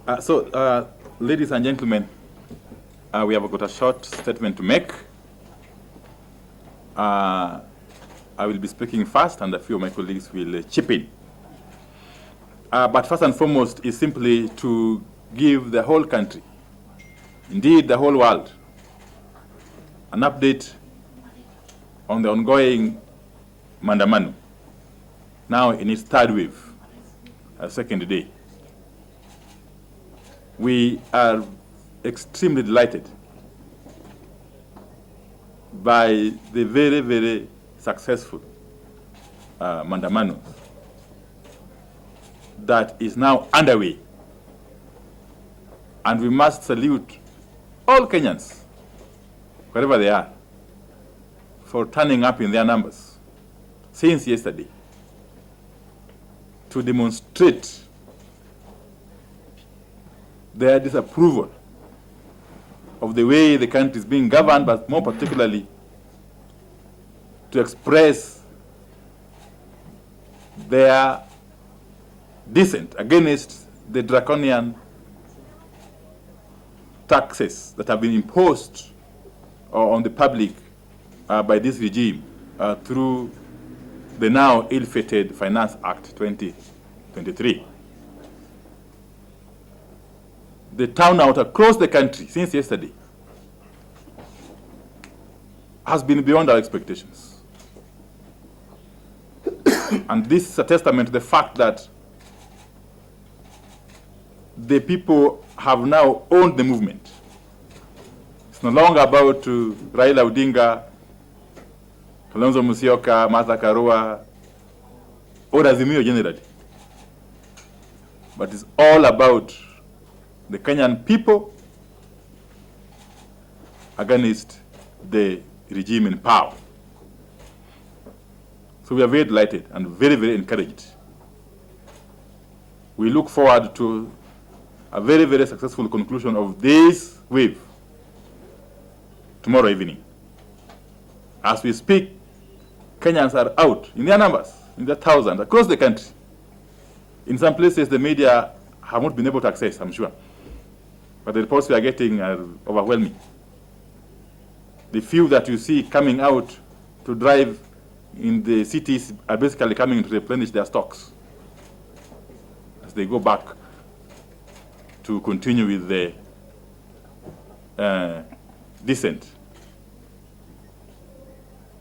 Ladies and gentlemen, we have got a short statement to make. I will be speaking first, and a few of my colleagues will chip in. But first and foremost is simply to give the whole country, indeed the whole world, an update on the ongoing Maandamano, now in its third wave, second day. We are extremely delighted by the very, very successful Maandamano that is now underway. And we must salute all Kenyans, wherever they are, for turning up in their numbers since yesterday to demonstrate their disapproval of the way the country is being governed, but more particularly to express their dissent against the draconian taxes that have been imposed on the public by this regime through the now ill-fated Finance Act 2023. The turnout across the country since yesterday has been beyond our expectations. And this is a testament to the fact that the people have now owned the movement. It's no longer about Raila Odinga, Kalonzo Musyoka, Martha Karua, or Azimio generally. But it's all about the Kenyan people against the regime in power. So we are very delighted and very, very encouraged. We look forward to a very, very successful conclusion of this wave tomorrow evening. As we speak, Kenyans are out in their numbers, in their thousands, across the country. In some places, the media have not been able to access, I'm sure. But the reports we are getting are overwhelming. The few that you see coming out to drive in the cities are basically coming to replenish their stocks as they go back to continue with the descent.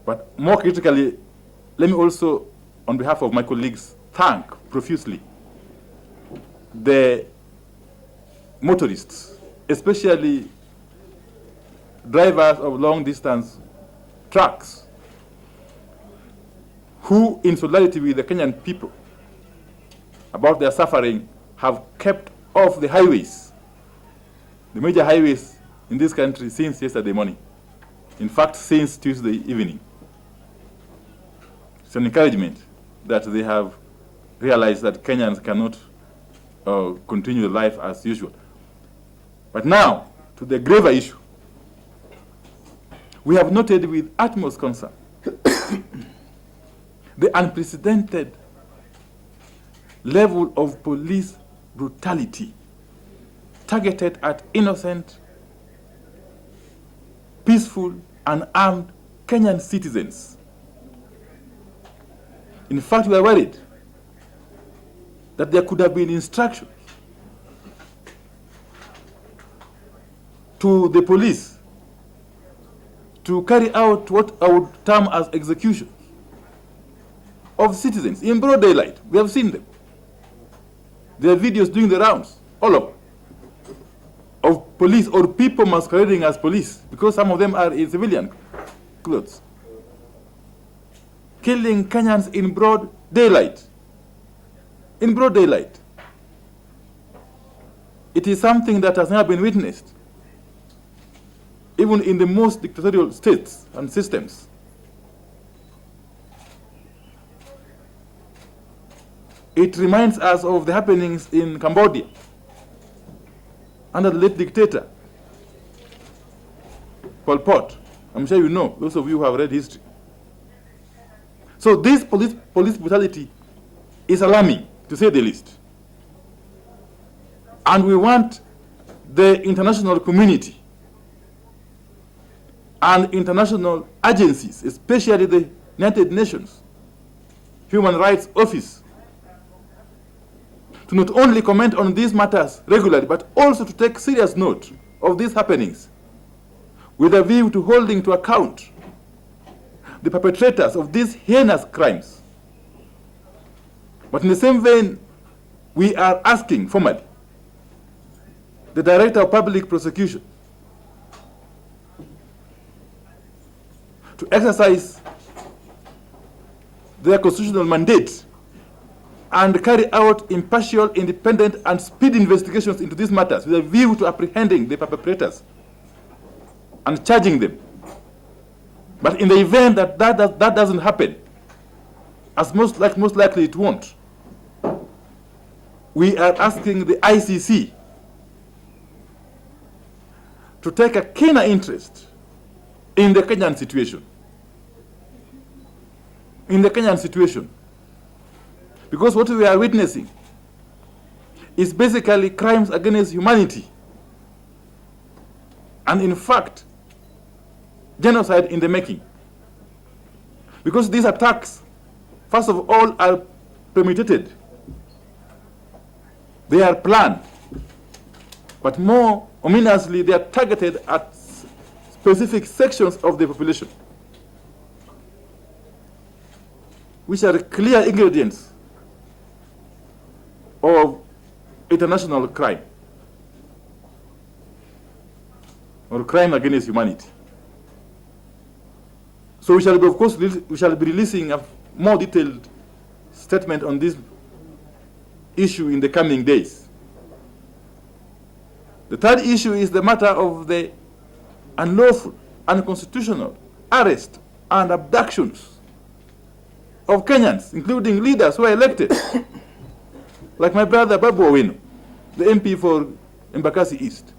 But more critically, let me also, on behalf of my colleagues, thank profusely the motorists, especially drivers of long-distance trucks, who, in solidarity with the Kenyan people about their suffering, have kept off the highways, the major highways in this country, since yesterday morning. In fact, since Tuesday evening. It's an encouragement that they have realized that Kenyans cannot continue life as usual. But now, to the graver issue. We have noted with utmost concern the unprecedented level of police brutality targeted at innocent, peaceful, and armed Kenyan citizens. In fact, we are worried that there could have been instructions to the police to carry out what I would term as executions of citizens in broad daylight. We have seen them. There are videos doing the rounds, all of police or people masquerading as police, because some of them are in civilian clothes, killing Kenyans in broad daylight. In broad daylight. It is something that has never been witnessed, even in the most dictatorial states and systems. It reminds us of the happenings in Cambodia under the late dictator, Pol Pot. I'm sure you know, those of you who have read history. So this police brutality is alarming, to say the least. And we want the international community and international agencies, especially the United Nations Human Rights Office, to not only comment on these matters regularly, but also to take serious note of these happenings with a view to holding to account the perpetrators of these heinous crimes. But in the same vein, we are asking formally the Director of Public Prosecution to exercise their constitutional mandate and carry out impartial, independent, and speedy investigations into these matters with a view to apprehending the perpetrators and charging them. But in the event that that doesn't happen, as most likely it won't, we are asking the ICC to take a keener interest in the Kenyan situation. In the Kenyan situation. Because what we are witnessing is basically crimes against humanity. And in fact, genocide in the making. Because these attacks, first of all, are premeditated. They are planned. But more ominously, they are targeted at specific sections of the population, which are clear ingredients of international crime or crime against humanity. So we shall be, of course, we shall be releasing a more detailed statement on this issue in the coming days. The third issue is the matter of the unlawful, unconstitutional arrest and abductions of Kenyans, including leaders who are elected, like my brother Babu Owino, the MP for Embakasi East,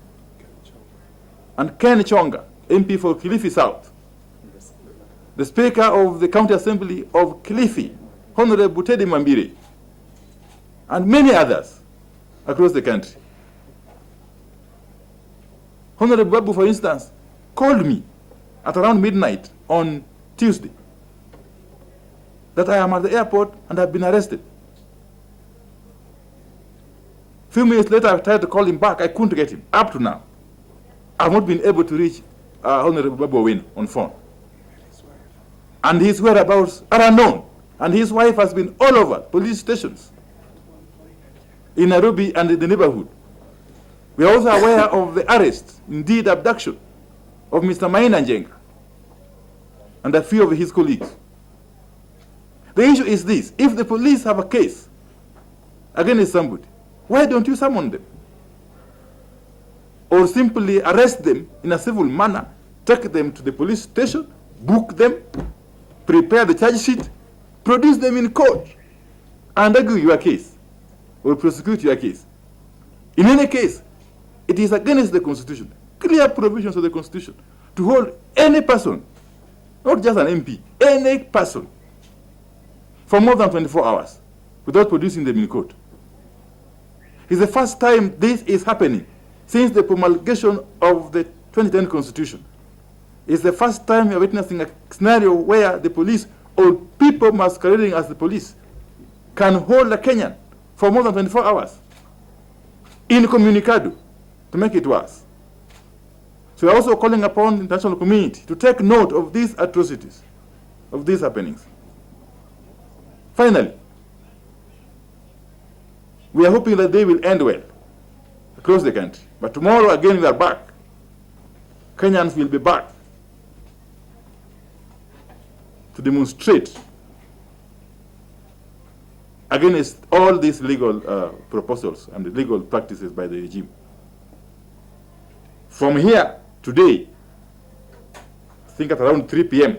and Ken Chonga, MP for Kilifi South, the Speaker of the County Assembly of Kilifi, Honorable Teddy Mambire, and many others across the country. Honorable Babu, for instance, called me at around midnight on Tuesday that I am at the airport and have been arrested. A few minutes later, I tried to call him back. I couldn't get him. Up to now, I have not been able to reach Honorable Babu Owino on phone. And his whereabouts are unknown. And his wife has been all over police stations in Nairobi and in the neighborhood. We are also aware of the arrest, indeed abduction, of Mr. Maina Njenga and a few of his colleagues. The issue is this: if the police have a case against somebody, why don't you summon them? Or simply arrest them in a civil manner, take them to the police station, book them, prepare the charge sheet, produce them in court, and argue your case, or prosecute your case. In any case, it is against the Constitution, clear provisions of the Constitution, to hold any person, not just an MP, any person, for more than 24 hours without producing them in court. It's the first time this is happening since the promulgation of the 2010 Constitution. It's the first time we are witnessing a scenario where the police, or people masquerading as the police, can hold a Kenyan for more than 24 hours incommunicado, to make it worse. So we are also calling upon the international community to take note of these atrocities, of these happenings. Finally, we are hoping that they will end well across the country. But tomorrow again we are back. Kenyans will be back to demonstrate against all these legal proposals and the legal practices by the regime. From here, today, I think at around 3 p.m.,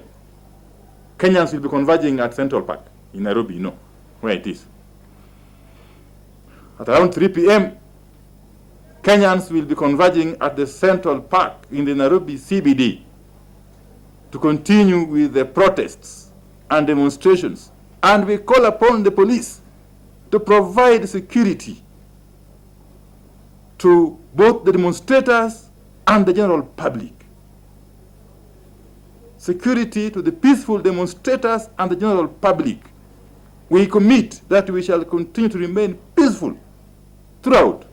Kenyans will be converging at Central Park in Nairobi, you know where it is. At around 3 p.m., Kenyans will be converging at the Central Park in the Nairobi CBD to continue with the protests and demonstrations. And we call upon the police to provide security to both the demonstrators and the general public. Security to the peaceful demonstrators and the general public. We commit that we shall continue to remain peaceful throughout,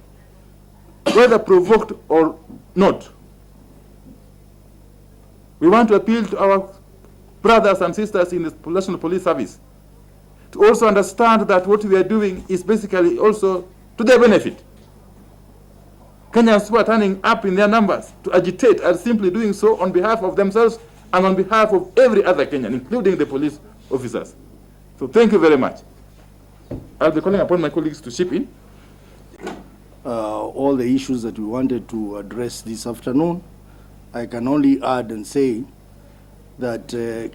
whether provoked or not. We want to appeal to our brothers and sisters in the National Police Service to also understand that what we are doing is basically also to their benefit. Kenyans who are turning up in their numbers to agitate are simply doing so on behalf of themselves and on behalf of every other Kenyan, including the police officers. So thank you very much. I'll be calling upon my colleagues to chip in. All the issues that we wanted to address this afternoon, I can only add and say that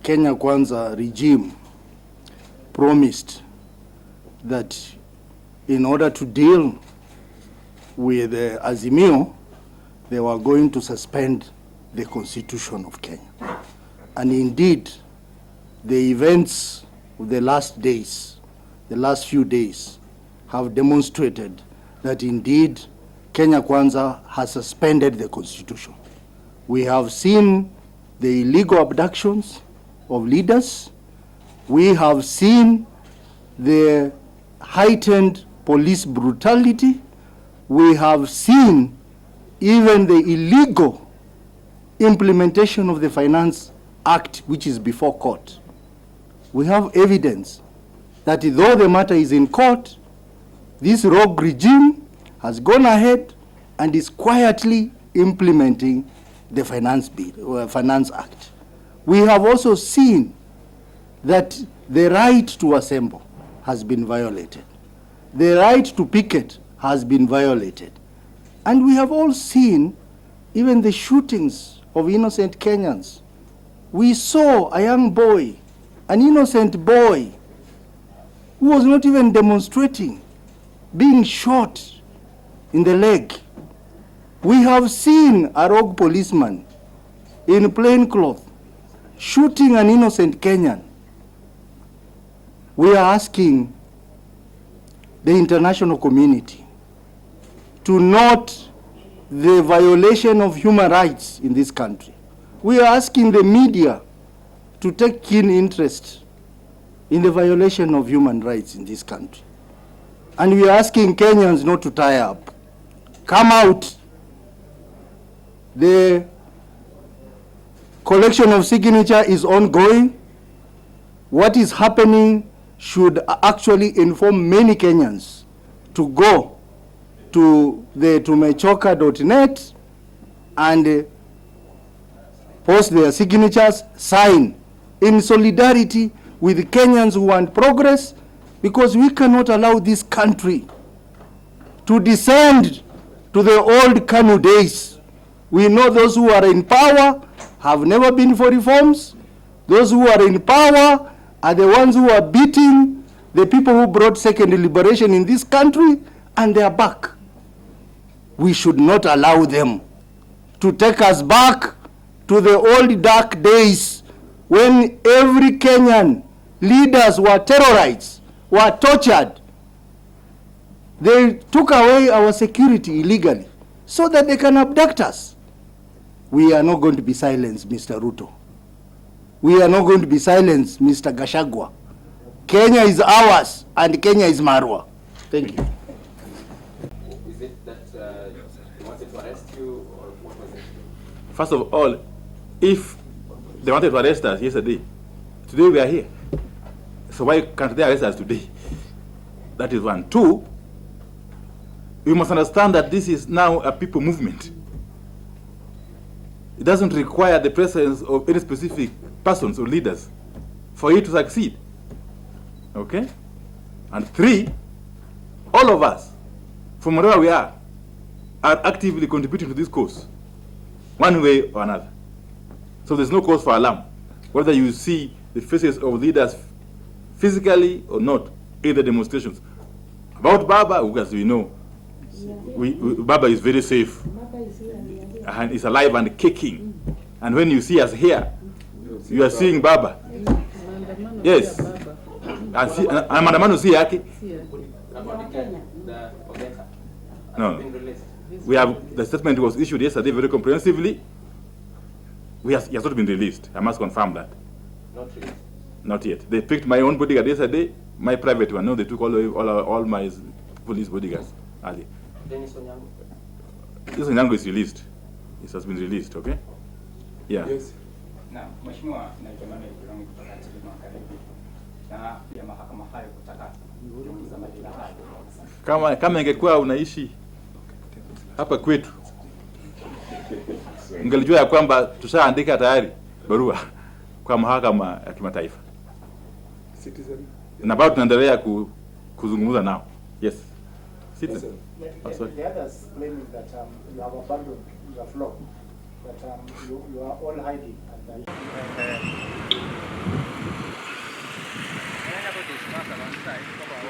Kenya Kwanza regime promised that in order to deal with Azimio, they were going to suspend the Constitution of Kenya. And indeed, the events of the last days, the last few days, have demonstrated that indeed Kenya Kwanza has suspended the Constitution. We have seen the illegal abductions of leaders. We have seen the heightened police brutality. We have seen even the illegal implementation of the Finance Act, which is before court. We have evidence that though the matter is in court, this rogue regime has gone ahead and is quietly implementing the Finance Act. We have also seen that the right to assemble has been violated. The right to picket has been violated. And we have all seen even the shootings of innocent Kenyans. We saw a young boy, an innocent boy, who was not even demonstrating, being shot in the leg. We have seen a rogue policeman in plain cloth shooting an innocent Kenyan. We are asking the international community to note the violation of human rights in this country. We are asking the media to take keen interest in the violation of human rights in this country. And we are asking Kenyans not to tie up. Come out. The collection of signature is ongoing. What is happening should actually inform many Kenyans to go to the tumechoka.net and post their signatures, sign in solidarity with Kenyans who want progress, because we cannot allow this country to descend to the old KANU days. We know those who are in power have never been for reforms. Those who are in power are the ones who are beating the people who brought second liberation in this country, and they are back. We should not allow them to take us back to the old dark days when every Kenyan leaders were terrorized, were tortured. They took away our security illegally so that they can abduct us. We are not going to be silenced, Mr. Ruto. We are not going to be silenced, Mr. Gachagua. Kenya is ours, and Kenya is Marwa. Thank you. Is it that they wanted to arrest you, or what was it? First of all, if they wanted to arrest us yesterday, today we are here. So why can't they arrest us today? That is one. Two, we must understand that this is now a people movement. It doesn't require the presence of any specific persons or leaders for it to succeed. Okay? And three, all of us, from wherever we are actively contributing to this cause, one way or another. So there's no cause for alarm, whether you see the faces of leaders physically or not in the demonstrations. About Baba, as we know, Baba is very safe and is alive and kicking. And when you see us here, you are seeing Baba. Yes. And Mandamano see Yaki? No. We have, the statement was issued yesterday very comprehensively. He has not been released. I must confirm that. Not really. Not yet. They picked my own bodyguard yesterday, my private one. No, they took all my police bodyguards early. Dennis Onyango. This Onyango is released. It has been released, okay? Yeah. Yes. Na mheshimiwa naitwa Manuel Kilongi kutoka Chilima Magharibi na pia mahakama hayo kutaka kuchunguza madai hayo. Kama ingekuwa unaishi hapa kwetu, ungelijua ya kwamba tushaandika tayari barua kwa mahakama ya kimataifa. Citizen. Na bado tunaendelea kuzungumza nao. Yes. Citizen. The others claiming that you have abandoned your flock, that you are all hiding and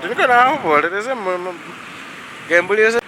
Niko na hapo lazima gamble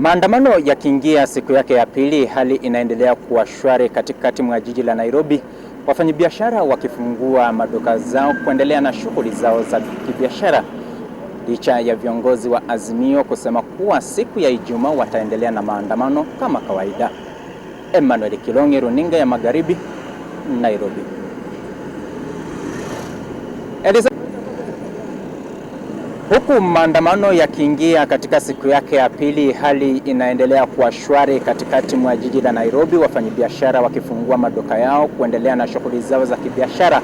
Maandamano yakiingia siku yake ya pili, hali inaendelea kuwa shwari katikati mwa jiji la Nairobi, wafanyabiashara wakifungua maduka zao kuendelea na shughuli zao za kibiashara, licha ya viongozi wa Azimio kusema kuwa siku ya Ijumaa wataendelea na maandamano kama kawaida. Emmanuel Kilongi, Runinga ya Magharibi, Nairobi. Huku maandamano yakiingia katika siku yake ya pili, hali inaendelea kuwa shwari katikati mwa jiji la Nairobi, wafanyabiashara wakifungua maduka yao kuendelea na shughuli zao za kibiashara,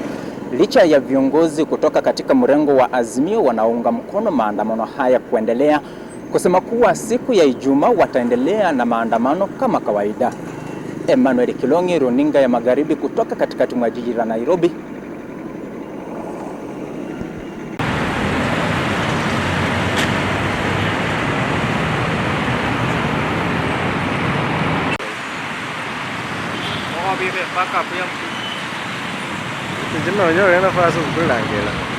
licha ya viongozi kutoka katika mrengo wa Azimio wanaunga mkono maandamano haya kuendelea, kusema kuwa siku ya Ijumaa wataendelea na maandamano kama kawaida. Emmanuel Kilongi, Runinga ya Magharibi, kutoka katikati mwa jiji la Nairobi. Jadi nanya nafas berlangganan.